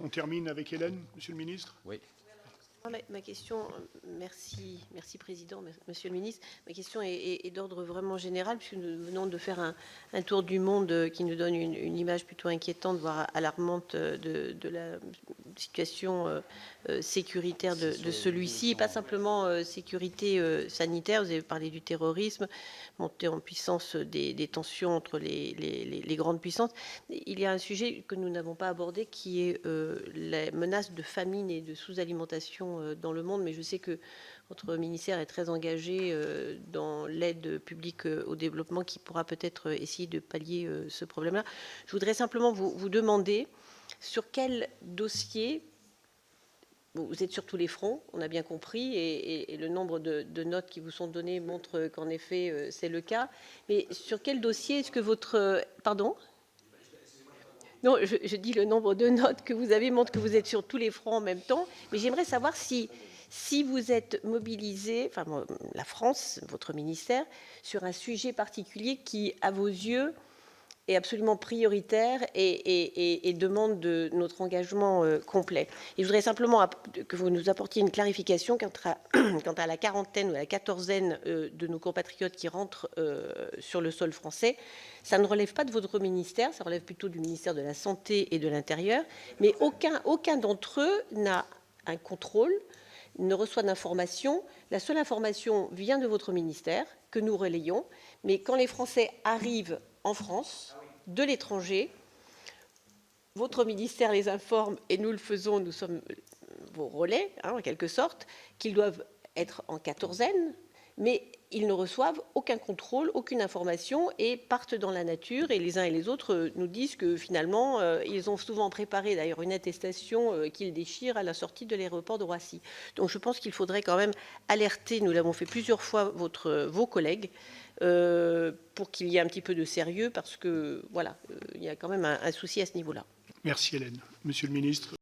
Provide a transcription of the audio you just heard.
On termine avec Hélène, Monsieur le Ministre. Oui. Ma question, merci Président, Monsieur le Ministre. Ma question est d'ordre vraiment général, puisque nous venons de faire un tour du monde qui nous donne une image plutôt inquiétante, voire alarmante de la situation sécuritaire de celui-ci, et pas simplement sécurité sanitaire. Vous avez parlé du terrorisme, montée en puissance des tensions entre les grandes puissances. Il y a un sujet que nous n'avons pas abordé, qui est la menace de famine et de sous-alimentation dans le monde, mais je sais que votre ministère est très engagé dans l'aide publique au développement, qui pourra peut-être essayer de pallier ce problème-là. Je voudrais simplement vous demander sur quel dossier, vous êtes sur tous les fronts, on a bien compris, et le nombre de notes qui vous sont données montre qu'en effet c'est le cas, mais sur quel dossier est-ce que votre... Pardon ? Non, je dis le nombre de notes que vous avez montre que vous êtes sur tous les fronts en même temps, mais j'aimerais savoir si vous êtes mobilisé, enfin la France, votre ministère, sur un sujet particulier qui, à vos yeux, est absolument prioritaire et demande de notre engagement complet. Et je voudrais simplement que vous nous apportiez une clarification quant à la quarantaine ou à la quatorzaine de nos compatriotes qui rentrent sur le sol français. Ça ne relève pas de votre ministère, ça relève plutôt du ministère de la Santé et de l'Intérieur, mais aucun d'entre eux n'a un contrôle, ne reçoit d'informations. La seule information vient de votre ministère, que nous relayons, mais quand les Français arrivent en France, de l'étranger, votre ministère les informe, et nous le faisons, nous sommes vos relais, en quelque sorte, qu'ils doivent être en quatorzaine, mais ils ne reçoivent aucun contrôle, aucune information, et partent dans la nature, et les uns et les autres nous disent que finalement, ils ont souvent préparé d'ailleurs une attestation qu'ils déchirent à la sortie de l'aéroport de Roissy. Donc je pense qu'il faudrait quand même alerter, nous l'avons fait plusieurs fois, vos collègues, pour qu'il y ait un petit peu de sérieux, parce que voilà, il y a quand même un souci à ce niveau-là. Merci Hélène. Monsieur le Ministre.